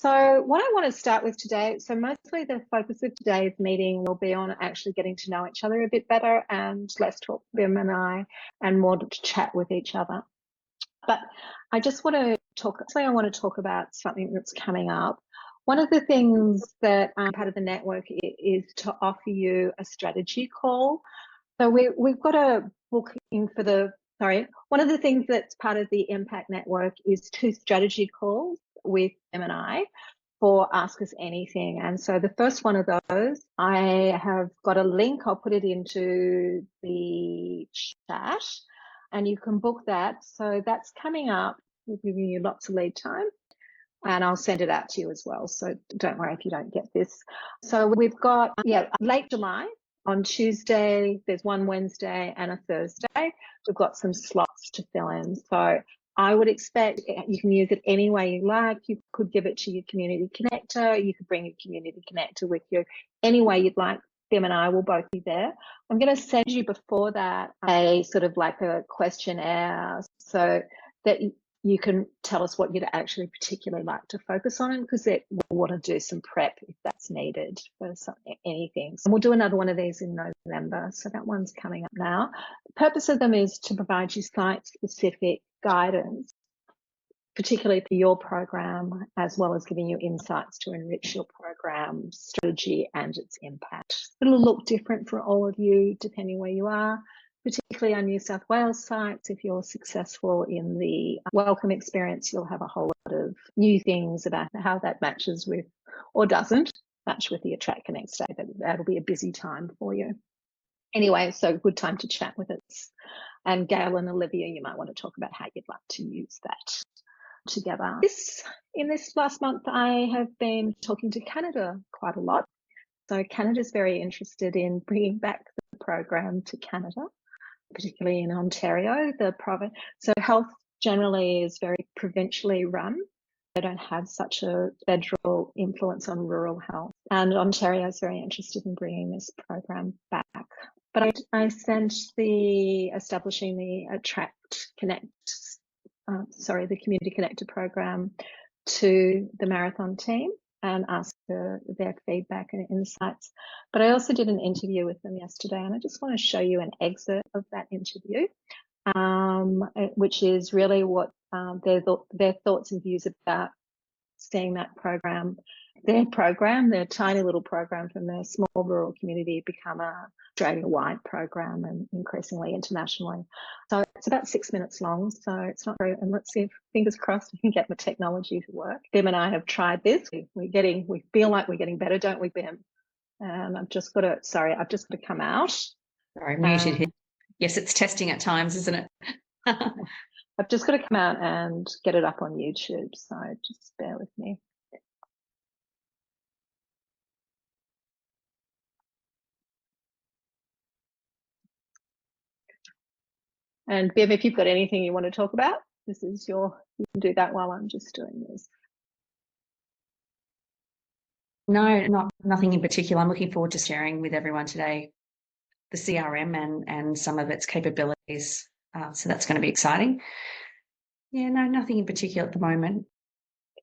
So what I want to start with today, so mostly the focus of today's meeting will be on actually getting to know each other a bit better and less talk, Bim and I, and more to chat with each other. But I just want to talk about something that's coming up. One of the things that part of the network is to offer you a strategy call. So we've got a book in for one of the things that's part of the Impact Network is 2 strategy calls with Em and I for Ask Us Anything. And so the first one of those, I have got a link. I'll put it into the chat and you can book that. So that's coming up. We're giving you lots of lead time. And I'll send it out to you as well. So don't worry if you don't get this. So we've got, late July on Tuesday, there's one Wednesday and a Thursday. We've got some slots to fill in. So I would expect you can use it any way you like. You could give it to your community connector. You could bring your community connector with you any way you'd like. Them and I will both be there. I'm going to send you before that a sort of like a questionnaire so that you can tell us what you'd actually particularly like to focus on, because we'll want to do some prep if that's needed for anything. So we'll do another one of these in November. So that one's coming up now. The purpose of them is to provide you site-specific guidance, particularly for your program, as well as giving you insights to enrich your program strategy and its impact. It'll look different for all of you depending where you are, particularly on New South Wales sites. If you're successful in the welcome experience, you'll have a whole lot of new things about how that matches with, or doesn't match with, the Attract Connect state. That'll be a busy time for you. Anyway, so good time to chat with us. And Gail and Olivia, you might want to talk about how you'd like to use that together. In this last month, I have been talking to Canada quite a lot. So Canada's very interested in bringing back the program to Canada, particularly in Ontario, the province. So health generally is very provincially run. They don't have such a federal influence on rural health. And Ontario is very interested in bringing this program back. But I sent establishing the the Community Connector program to the marathon team and asked for their feedback and insights. But I also did an interview with them yesterday, and I just want to show you an excerpt of that interview, which is really what their thoughts and views about seeing that program, their tiny little program from their small rural community, become a Australia-wide program and increasingly internationally. So it's about 6 minutes long, so it's not very, and let's see if, fingers crossed, we can get the technology to work. Bim and I have tried this. We feel like we're getting better, don't we, Bim? I've just got to come out. Sorry, muted here. Yes, it's testing at times, isn't it? I've just got to come out and get it up on YouTube, so just bear with me. And Bim, if you've got anything you want to talk about, you can do that while I'm just doing this. No, nothing in particular. I'm looking forward to sharing with everyone today the CRM and some of its capabilities. So that's going to be exciting. Yeah, no, nothing in particular at the moment.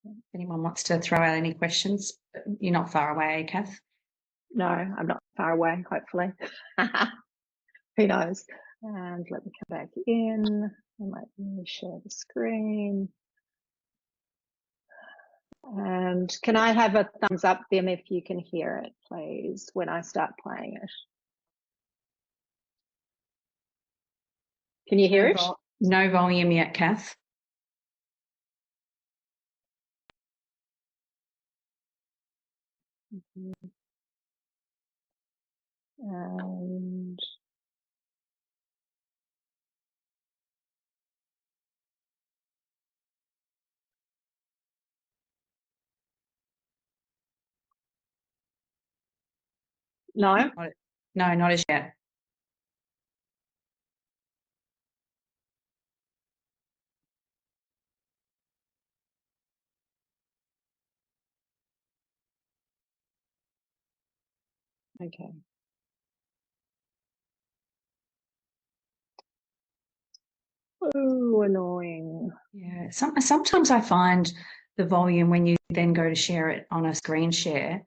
If anyone wants to throw out any questions, you're not far away, Kath? No, I'm not far away, hopefully. Who knows? And let me come back in and let me share the screen. And can I have a thumbs up, Bim, if you can hear it, please, when I start playing it? Can you hear it? No volume yet, Kath. And no? No, not as yet. Okay. Oh, annoying. Yeah, sometimes I find the volume when you then go to share it on a screen share.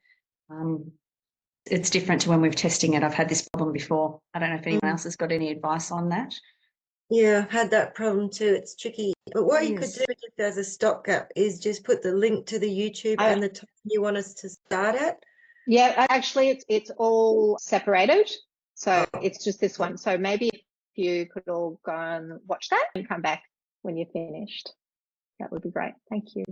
It's different to when we're testing it. I've had this problem before. I don't know if anyone else has got any advice on that. Yeah, I've had that problem too. It's tricky. But what you could Yes. do if there's a stopgap is just put the link to the YouTube and the time you want us to start at. Yeah, actually, it's all separated. So it's just this one. So maybe if you could all go and watch that and come back when you're finished. That would be great. Thank you.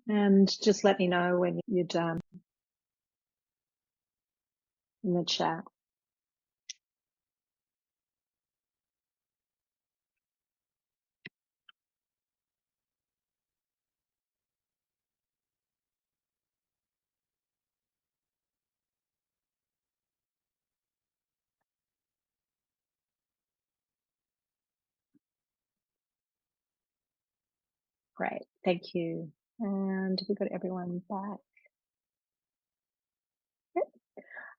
And just let me know when you're done in the chat. Great, thank you. And we've got everyone back. Yep.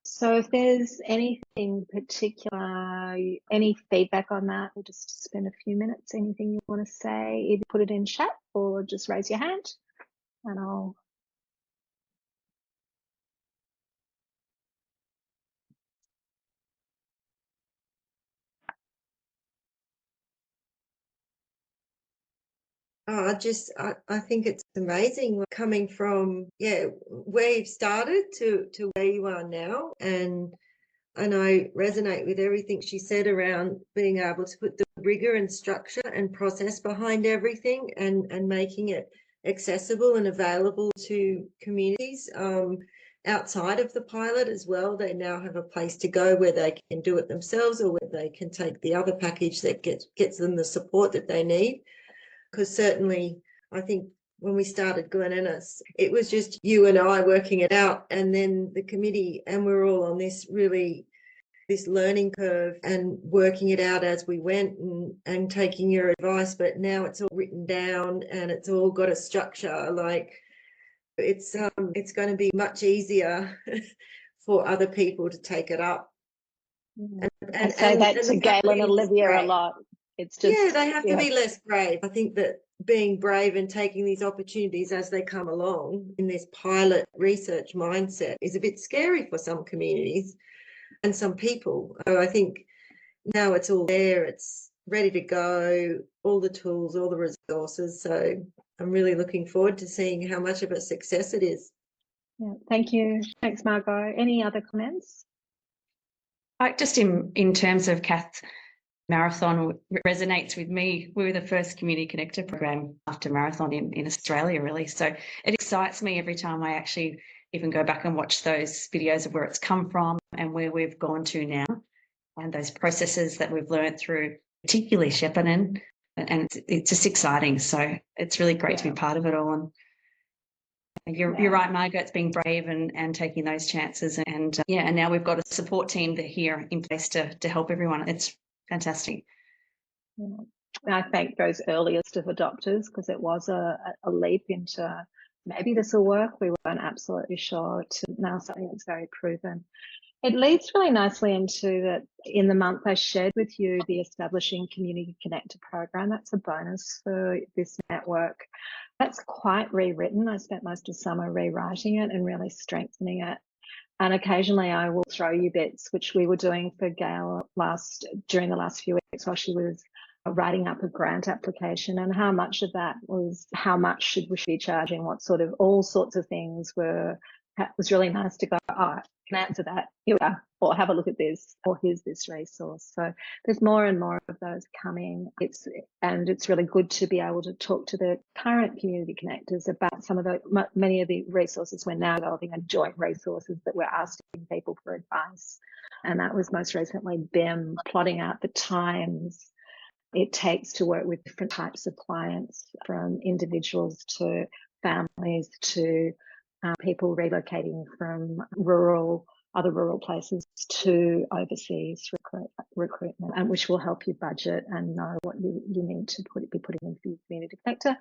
So if there's anything particular, any feedback on that, we'll just spend a few minutes. Anything you want to say, either put it in chat or just raise your hand and I'll. Oh, I think it's amazing coming from, where you've started to where you are now. And I resonate with everything she said around being able to put the rigor and structure and process behind everything and making it accessible and available to communities outside of the pilot as well. They now have a place to go where they can do it themselves or where they can take the other package that gets them the support that they need. Because certainly I think when we started Glen Innes, it was just you and I working it out, and then the committee, and we're all on this learning curve and working it out as we went and taking your advice. But now it's all written down and it's all got a structure. Like it's going to be much easier for other people to take it up. I say that to Gail and Olivia a lot. It's just they have to be less brave. I think that being brave and taking these opportunities as they come along in this pilot research mindset is a bit scary for some communities and some people. So I think now it's all there, it's ready to go, all the tools, all the resources. So I'm really looking forward to seeing how much of a success it is. Yeah, thank you. Thanks, Margot. Any other comments? Just in terms of Kath, Marathon resonates with me. We were the first Community Connector program after Marathon in Australia, really. So it excites me every time I actually even go back and watch those videos of where it's come from and where we've gone to now, and those processes that we've learned through, particularly Shepparton, and it's just exciting. So it's really great to be part of it all. And you're right, Margaret, it's being brave and taking those chances. And now we've got a support team here in place to help everyone. It's fantastic. Yeah. I thank those earliest of adopters because it was a leap into maybe this will work. We weren't absolutely sure to now something that's very proven. It leads really nicely into that in the month I shared with you the Establishing Community Connector program. That's a bonus for this network. That's quite rewritten. I spent most of summer rewriting it and really strengthening it. And occasionally I will throw you bits, which we were doing for Gail during the last few weeks while she was writing up a grant application, and how much of that was how much should we be charging, what sort of all sorts of things it was really nice to go, I can answer that, here we are, or have a look at this, or here's this resource. So there's more and more of those coming. It's really good to be able to talk to the current community connectors about many of the resources we're now developing are joint resources that we're asking people for advice. And that was most recently BIM plotting out the times it takes to work with different types of clients, from individuals to families to people relocating from other rural places to overseas recruitment, and which will help you budget and know what you need to be putting into the Community Connector.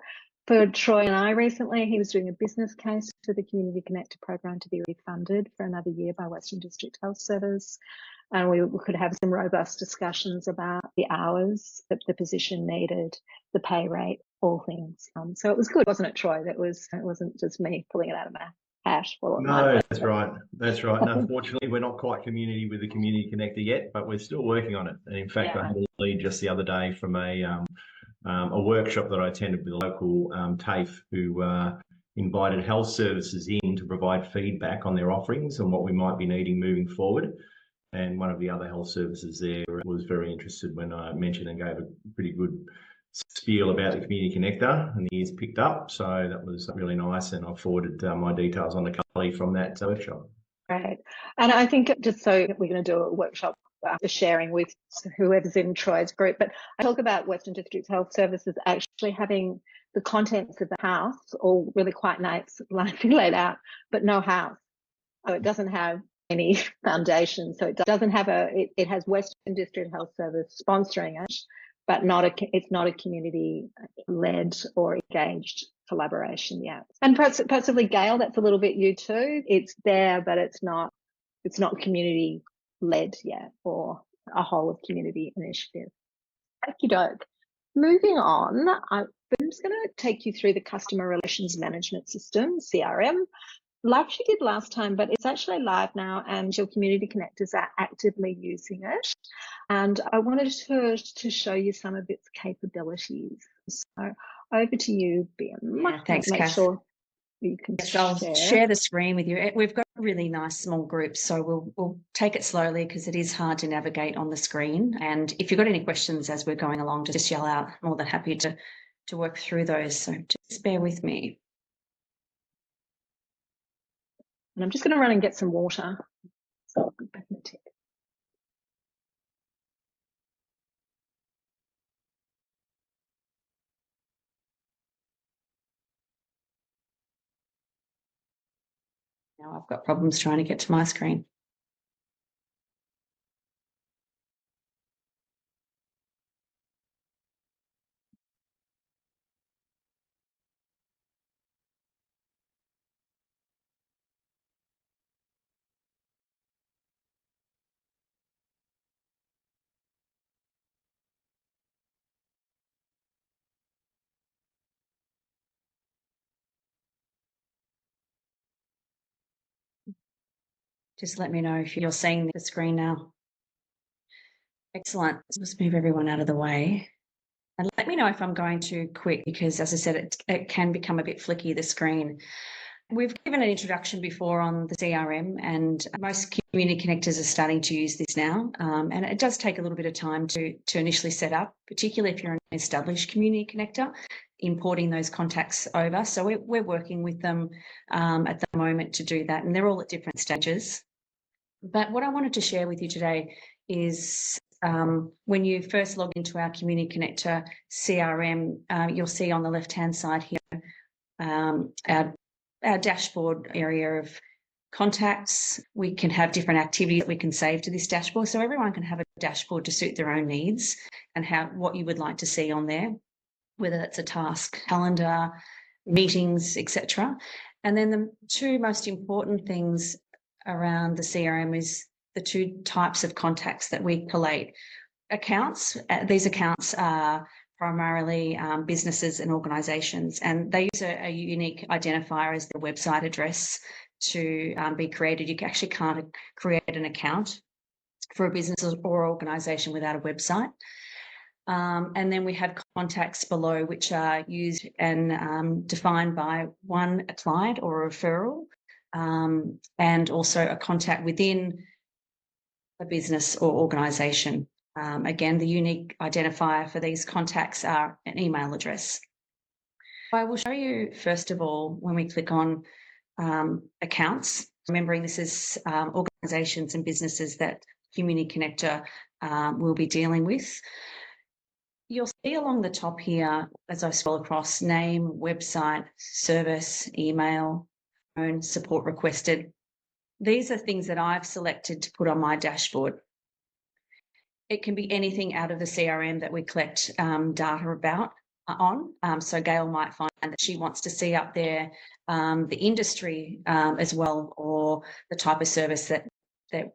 For Troy and I recently, he was doing a business case for the Community Connector program to be refunded for another year by Western District Health Service. And we could have some robust discussions about the hours that the position needed, the pay rate, all things. So it was good, wasn't it, Troy? It wasn't just me pulling it out of my hat. No, that's right. That's right. And unfortunately, we're not quite community with the Community Connector yet, but we're still working on it. And in fact, I had a lead just the other day from a workshop that I attended with a local TAFE who invited health services in to provide feedback on their offerings and what we might be needing moving forward. And one of the other health services there was very interested when I mentioned and gave a pretty good spiel about the Community Connector, and he's picked up. So that was really nice, and I forwarded my details on to Cully from that workshop. Great. And I think just so we're going to do a workshop for sharing with whoever's in Troy's group, but I talk about Western District Health Services actually having the contents of the house all really quite nice, nicely laid out, but no house. So it doesn't have any foundation. So it doesn't have it has Western District Health Service sponsoring it, but it's not a community led or engaged collaboration yet. And possibly Gail, that's a little bit you too. It's there, but it's not community led yet, or a whole of community initiative. Okie doke. Moving on, I'm just going to take you through the Customer Relations Management System, CRM. Like she did last time, but it's actually live now and your community connectors are actively using it. And I wanted to show you some of its capabilities. So over to you, Ben. Yeah, thanks, Make Kath. sure you can I'll share the screen with you. We've got a really nice small group, so we'll take it slowly because it is hard to navigate on the screen. And if you've got any questions as we're going along, just yell out. I'm more than happy to work through those. So just bear with me. And I'm just going to run and get some water. So I'll be back in a tick. Now I've got problems trying to get to my screen. Just let me know if you're seeing the screen now. Excellent. Let's move everyone out of the way. And let me know if I'm going too quick because, as I said, it can become a bit flicky, the screen. We've given an introduction before on the CRM, and most community connectors are starting to use this now. And it does take a little bit of time to initially set up, particularly if you're an established community connector, importing those contacts over. So we're working with them at the moment to do that, and they're all at different stages. But what I wanted to share with you today is when you first log into our Community Connector CRM, you'll see on the left-hand side here our dashboard area of contacts. We can have different activities that we can save to this dashboard. So everyone can have a dashboard to suit their own needs and what you would like to see on there, whether that's a task, calendar, meetings, etc. And then the two most important things around the CRM is the two types of contacts that we collate. Accounts, these accounts are primarily businesses and organisations, and they use a unique identifier as their website address to be created. You actually can't create an account for a business or organisation without a website. And then we have contacts below, which are used and defined by one, a client or a referral, and also a contact within a business or organisation. Again, the unique identifier for these contacts are an email address. I will show you, first of all, when we click on accounts, remembering this is organisations and businesses that Community Connector will be dealing with. You'll see along the top here, as I scroll across, name, website, service, email, phone, support requested. These are things that I've selected to put on my dashboard. It can be anything out of the CRM that we collect data about on. So Gail might find that she wants to see up there the industry as well, or the type of service that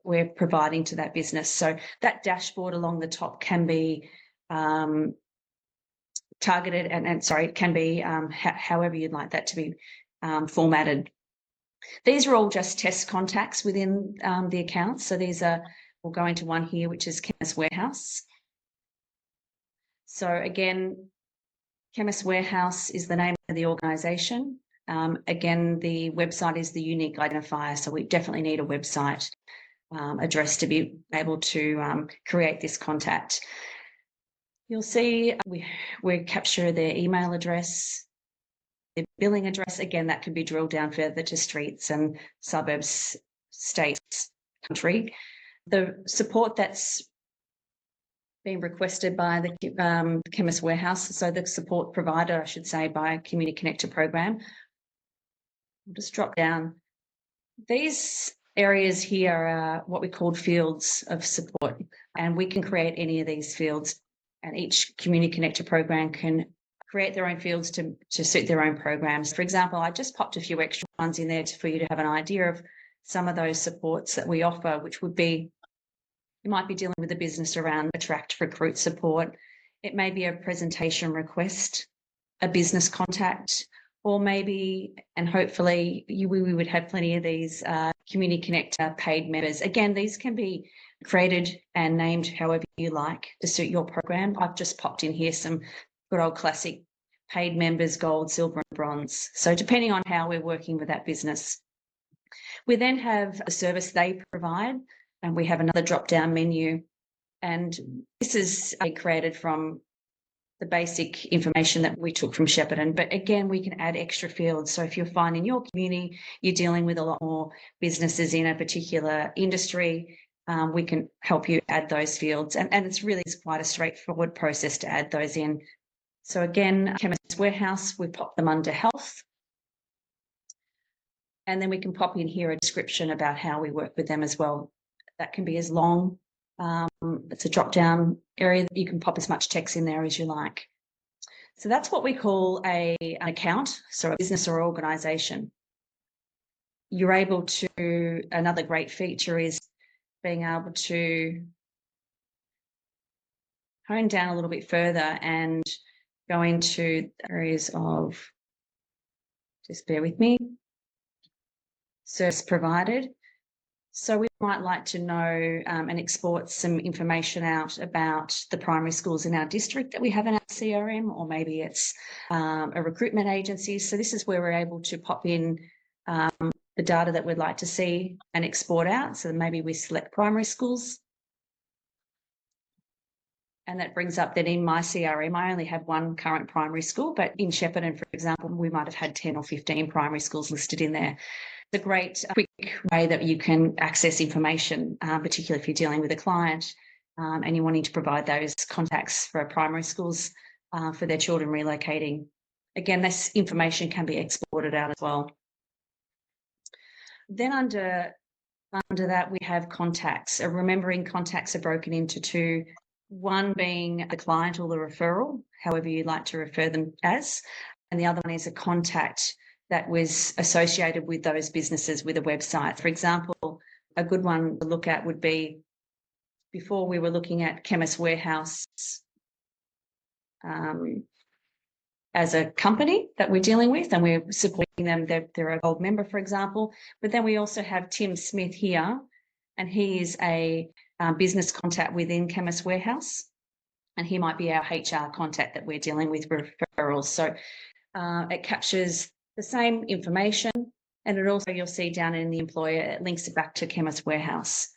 we're providing to that business. So that dashboard along the top can be targeted and it can be however you'd like that to be formatted. These are all just test contacts within the accounts. So these are, we'll go into one here, which is Chemist Warehouse. So again, Chemist Warehouse is the name of the organisation. Again, the website is the unique identifier. So we definitely need a website address to be able to create this contact. You'll see we capture their email address, their billing address. Again, that can be drilled down further to streets and suburbs, states, country. The support that's been requested by the Chemist Warehouse, so the support provider, I should say, by Community Connector program. I'll just drop down. These areas here are what we call fields of support, and we can create any of these fields, and each Community Connector program can create their own fields to suit their own programs. For example, I just popped a few extra ones in there for you to have an idea of some of those supports that we offer, which would be, you might be dealing with a business around attract, recruit support. It may be a presentation request, a business contact, or maybe, and hopefully we would have plenty of these Community Connector paid members. Again, these can be created and named however you like to suit your program. I've just popped in here some good old classic paid members, gold, silver, and bronze. So depending on how we're working with that business. We then have a service they provide, and we have another drop-down menu. And this is created from the basic information that we took from Shepparton. But again, we can add extra fields. So if you're finding your community, you're dealing with a lot more businesses in a particular industry, we can help you add those fields. And it's really quite a straightforward process to add those in. So again, Chemist Warehouse, we pop them under health. And then we can pop in here a description about how we work with them as well. That can be as long. It's a drop-down area that you can pop as much text in there as you like. So that's what we call an account, so a business or organisation. You're able to, another great feature is being able to hone down a little bit further and go into areas of, just bear with me, service provided. So we might like to know and export some information out about the primary schools in our district that we have in our CRM, or maybe it's a recruitment agency. So this is where we're able to pop in the data that we'd like to see and export out. So maybe we select primary schools. And that brings up that in my CRM, I only have one current primary school, but in Shepparton, for example, we might have had 10 or 15 primary schools listed in there. It's a great quick way that you can access information, particularly if you're dealing with a client and you're wanting to provide those contacts for primary schools for their children relocating. Again, this information can be exported out as well. Then under that, we have contacts. Remembering contacts are broken into two, one being the client or the referral, however you like to refer them as, and the other one is a contact that was associated with those businesses with a website. For example, a good one to look at would be, before we were looking at Chemist Warehouse as a company that we're dealing with, and we're supporting them. They're a gold member, for example. But then we also have Tim Smith here, and he is a business contact within Chemist Warehouse, and he might be our HR contact that we're dealing with referrals. So it captures the same information, and it also, you'll see down in the employer, it links it back to Chemist Warehouse.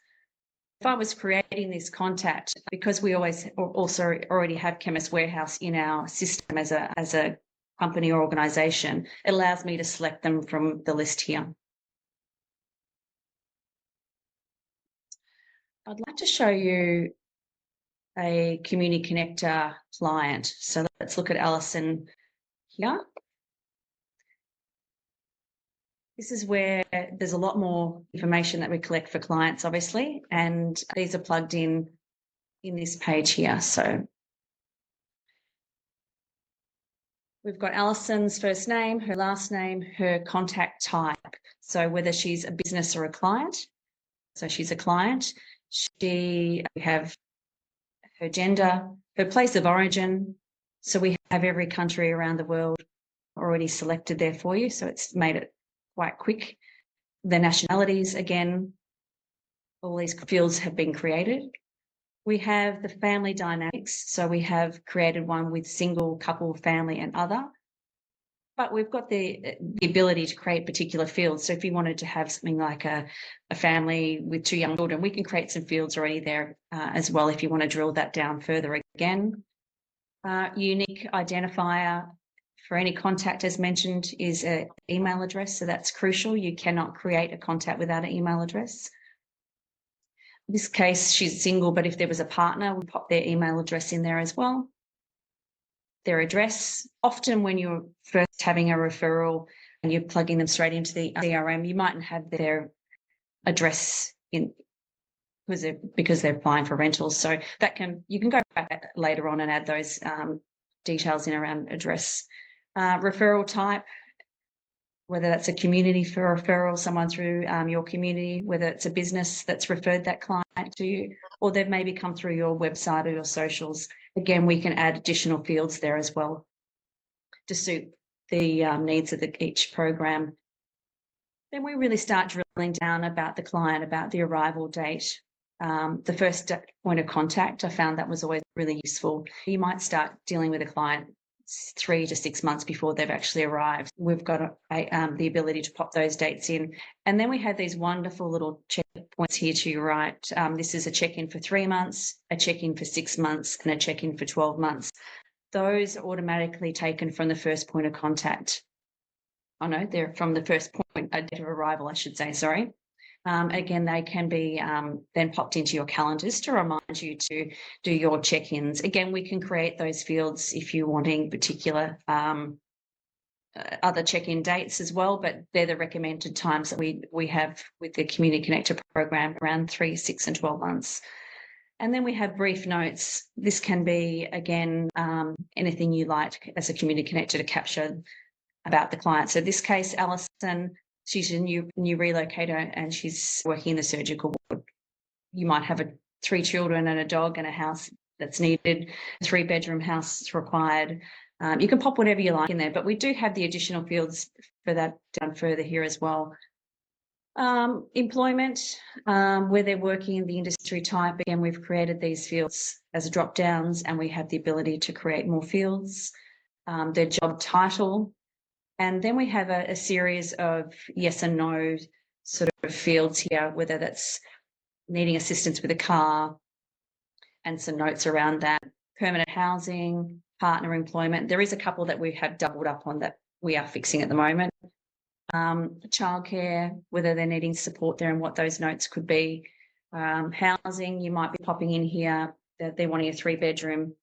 If I was creating this contact, because we always also already have Chemist Warehouse in our system as a company or organisation, it allows me to select them from the list here. I'd like to show you a Community Connector client. So let's look at Alison here. This is where there's a lot more information that we collect for clients, obviously, and these are plugged in this page here. So we've got Alison's first name, her last name, her contact type. So whether she's a business or a client. So she's a client. We have her gender, her place of origin. So we have every country around the world already selected there for you. So it's made it quite quick. The nationalities, again, all these fields have been created. We have the family dynamics. So we have created one with single, couple, family, and other. But we've got the ability to create particular fields. So if you wanted to have something like a family with 2 young children, we can create some fields already there as well if you want to drill that down further again. Unique identifier for any contact, as mentioned, is an email address. So that's crucial. You cannot create a contact without an email address. In this case, she's single, but if there was a partner, we pop their email address in there as well. Their address. Often when you're first having a referral and you're plugging them straight into the CRM, you mightn't have their address in because they're applying for rentals. So that you can go back later on and add those details in around address. Referral type, whether that's a community for referral, someone through your community, whether it's a business that's referred that client to you, or they've maybe come through your website or your socials. Again, we can add additional fields there as well to suit the needs of each program. Then we really start drilling down about the client, about the arrival date. The first point of contact, I found that was always really useful. You might start dealing with a client 3 to 6 months before they've actually arrived. We've got the ability to pop those dates in. And then we have these wonderful little checkpoints here to your right. This is a check-in for 3 months, a check-in for 6 months, and a check-in for 12 months. Those are automatically taken from the first point of contact. Oh no, they're from the first point, date of arrival, I should say, sorry. Again, they can be then popped into your calendars to remind you to do your check-ins. Again, we can create those fields if you're wanting particular other check-in dates as well, but they're the recommended times that we have with the Community Connector program, around 3, 6 and 12 months. And then we have brief notes. This can be, again, anything you like as a Community Connector to capture about the client. So in this case, Alison, she's a new relocator and she's working in the surgical ward. You might have 3 children and a dog and a house that's needed, a 3-bedroom house required. You can pop whatever you like in there, but we do have the additional fields for that down further here as well. Employment, where they're working in the industry type. Again, we've created these fields as drop downs and we have the ability to create more fields. Their job title. And then we have a series of yes and no sort of fields here, whether that's needing assistance with a car and some notes around that. Permanent housing, partner employment. There is a couple that we have doubled up on that we are fixing at the moment. Childcare, whether they're needing support there and what those notes could be. Housing, you might be popping in here that they're wanting a 3-bedroom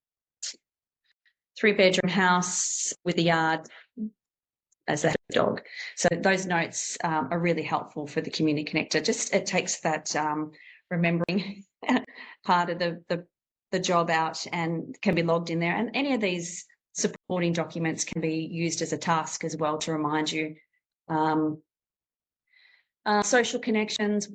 house with a yard as a dog. So those notes are really helpful for the Community Connector. Just it takes that remembering part of the job out and can be logged in there. And any of these supporting documents can be used as a task as well to remind you. Social connections,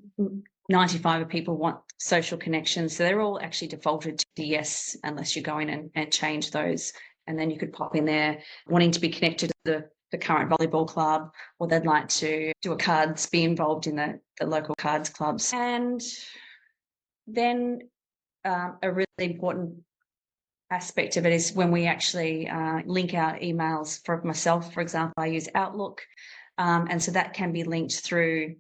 95 of people want social connections. So they're all actually defaulted to yes, unless you go in and change those. And then you could pop in there wanting to be connected to the current volleyball club, or they'd like to do a cards, be involved in the local cards clubs. And then a really important aspect of it is when we actually link our emails. For myself, for example, I use Outlook. And so that can be linked through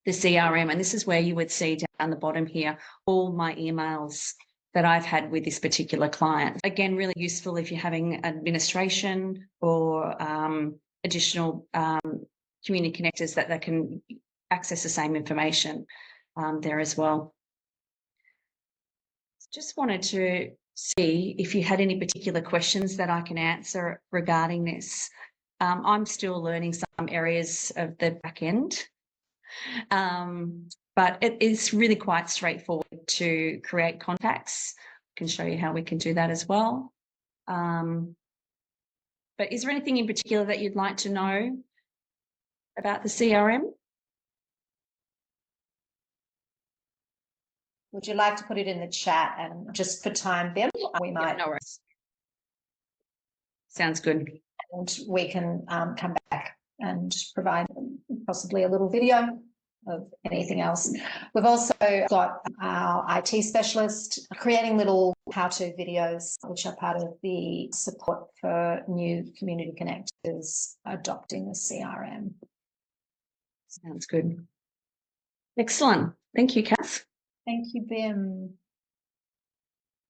the CRM. And this is where you would see down the bottom here, all my emails that I've had with this particular client. Again, really useful if you're having administration or additional community connectors that they can access the same information there as well. Just wanted to see if you had any particular questions that I can answer regarding this. I'm still learning some areas of the back end, but it is really quite straightforward to create contacts. I can show you how we can do that as well. But is there anything in particular that you'd like to know about the CRM? Would you like to put it in the chat? And just for time, Bim, we might. Yeah, no worries. Sounds good. And we can come back and provide possibly a little video of anything else. We've also got our IT specialist creating little how-to videos, which are part of the support for new community connectors adopting the CRM. Sounds good. Excellent. Thank you, Kath. Thank you, Bim.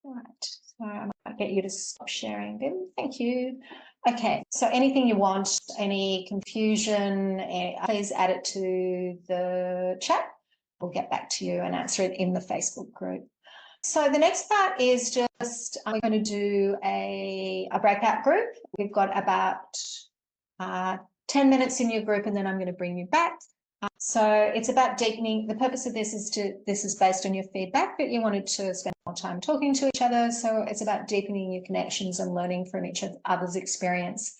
Right. So I'll get you to stop sharing them. Thank you. Okay, so anything you want, any confusion, please add it to the chat. We'll get back to you and answer it in the Facebook group. So the next part is just, we're going to do a breakout group. We've got about 10 minutes in your group, and then I'm going to bring you back. So it's about deepening. The purpose of this is based on your feedback that you wanted to spend more time talking to each other. So it's about deepening your connections and learning from each other's experience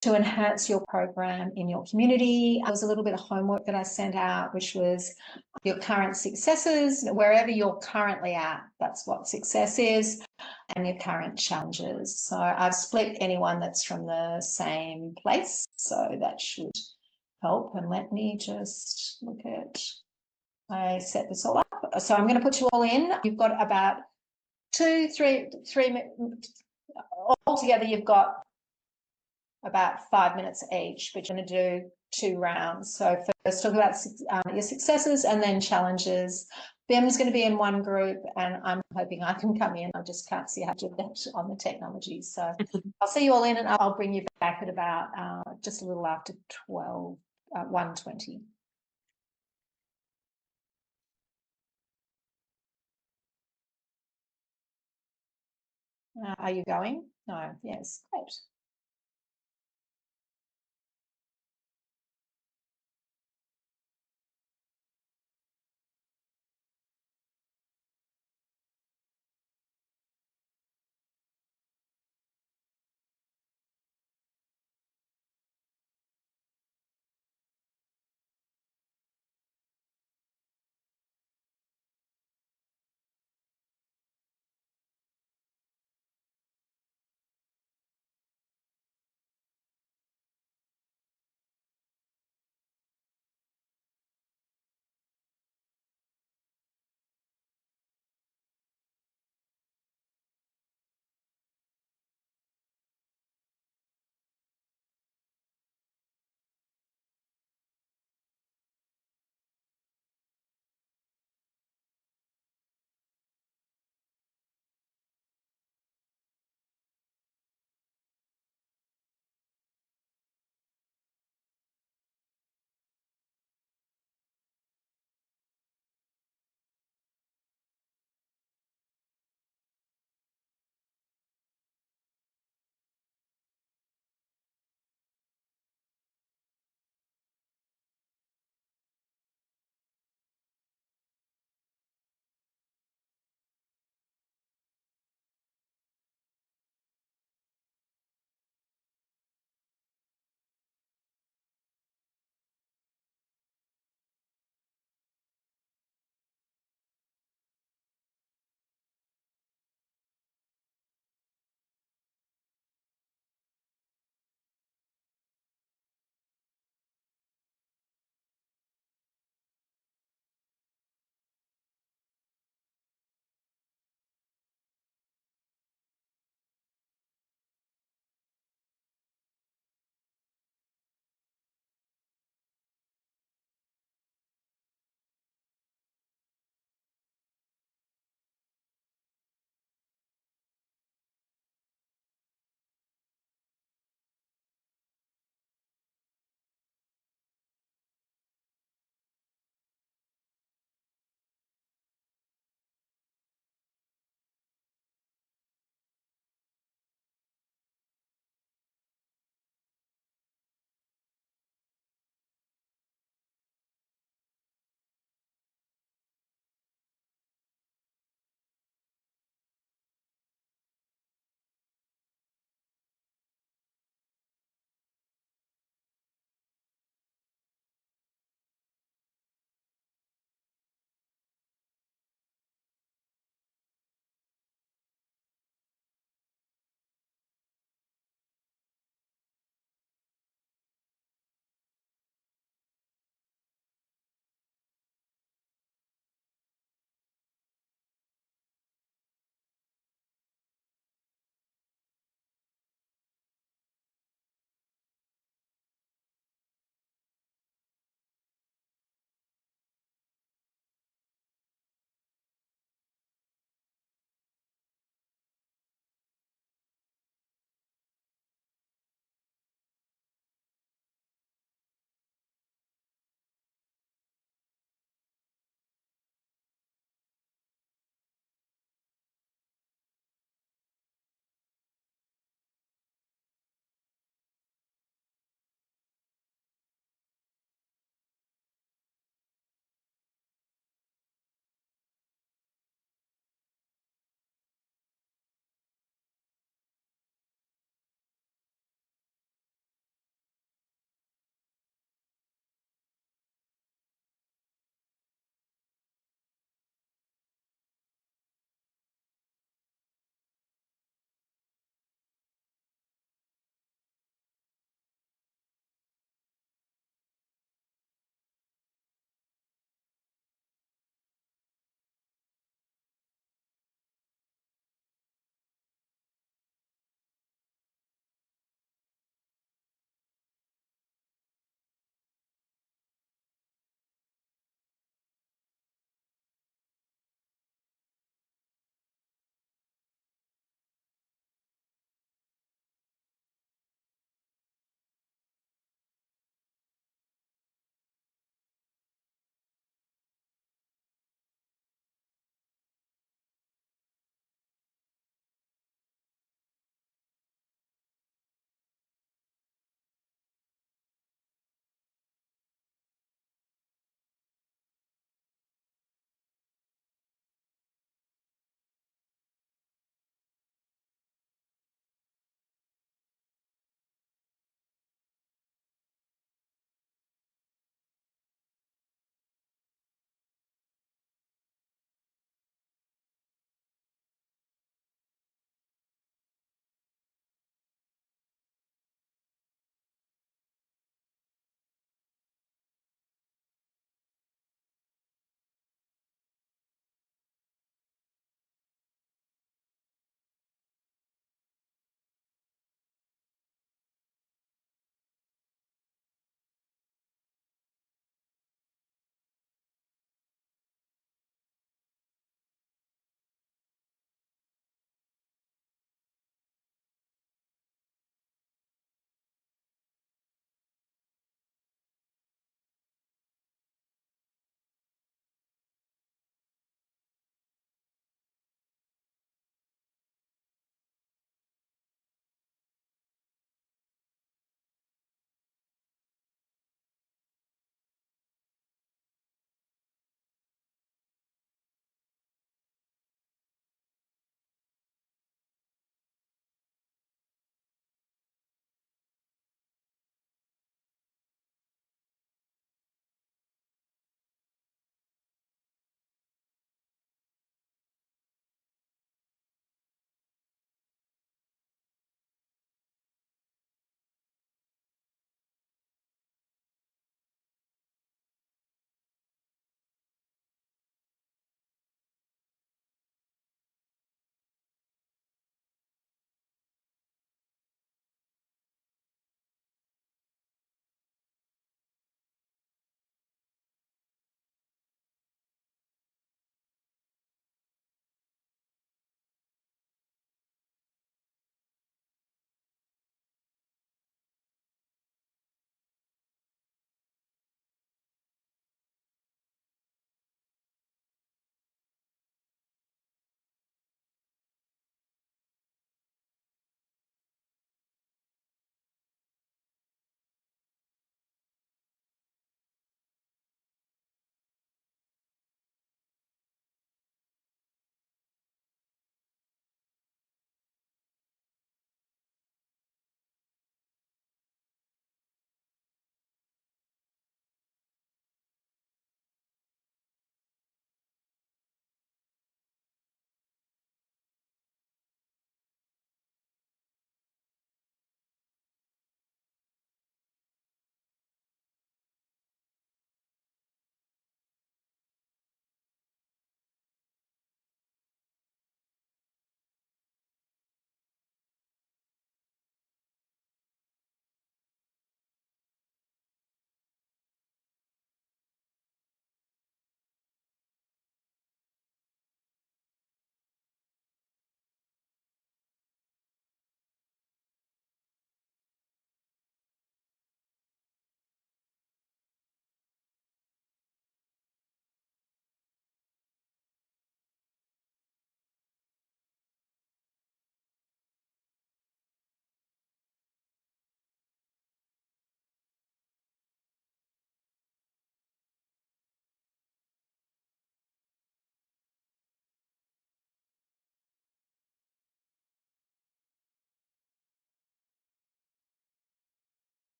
to enhance your program in your community. There was a little bit of homework that I sent out, which was your current successes, wherever you're currently at, that's what success is, and your current challenges. So I've split anyone that's from the same place, so that should help. And let me just look at, I set this all up. So I'm going to put you all in. You've got about 2, 3 altogether. You've got about 5 minutes each, but you're going to do 2 rounds. So first talk about your successes and then challenges. Bim's going to be in one group, and I'm hoping I can come in. I just can't see how to do that on the technology. So I'll see you all in, and I'll bring you back at about just a little after 1:20. Are you going? No. Yes. Great.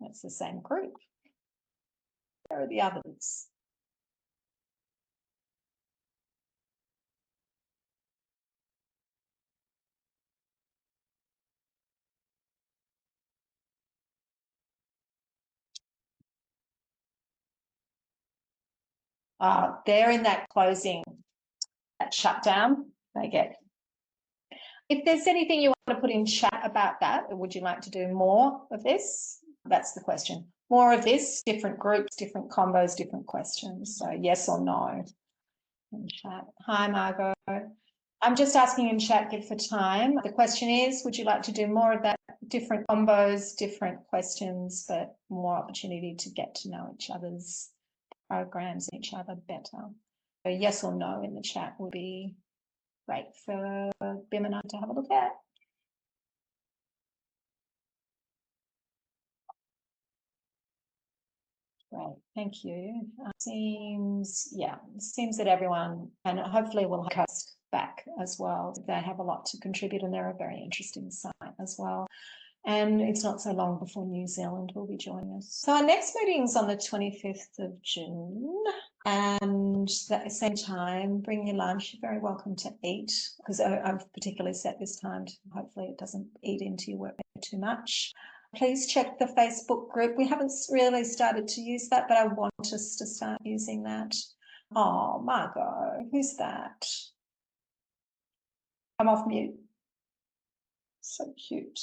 That's the same group. Where are the others? They're in that closing, that shutdown they get. If there's anything you want to put in chat about that, or would you like to do more of this? That's the question. More of this, different groups, different combos, different questions. So yes or no in chat. Hi, Margot. I'm just asking in chat, give for time. The question is, would you like to do more of that? Different combos, different questions, but more opportunity to get to know each other's programs and each other better. So yes or no in the chat would be great for Bim and I to have a look at. Great, thank you. Seems that everyone, and hopefully will have us back as well. They have a lot to contribute and they're a very interesting site as well. And it's not so long before New Zealand will be joining us. So our next meeting is on the 25th of June. And at the same time, bring your lunch. You're very welcome to eat, because I've particularly set this time to hopefully it doesn't eat into your work too much. Please check the Facebook group. We haven't really started to use that, but I want us to start using that. Oh, Margot, who's that? I'm off mute. So cute.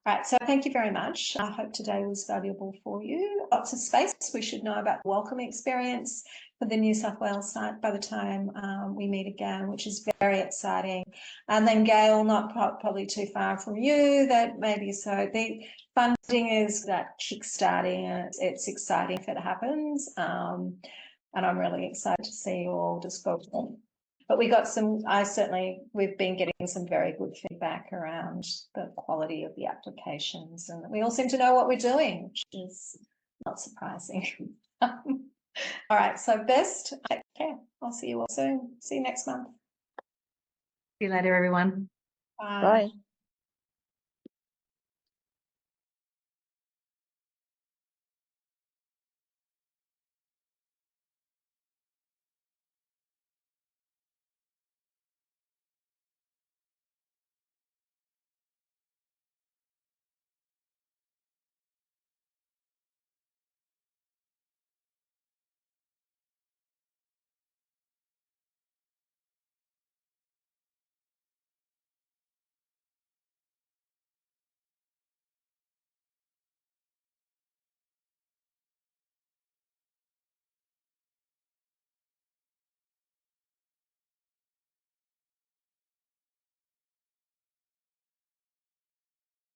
Right, so thank you very much. I hope today was valuable for you. Lots of space. We should know about the welcome experience for the New South Wales site by the time we meet again, which is very exciting. And then Gail, not probably too far from you, that maybe so. The funding is that kickstarting. It's exciting if it happens. And I'm really excited to see you all just go on. But we got we've been getting some very good feedback around the quality of the applications, and we all seem to know what we're doing, which is not surprising. All right, so best, take care. I'll see you all soon. See you next month. See you later, everyone. Bye. Bye.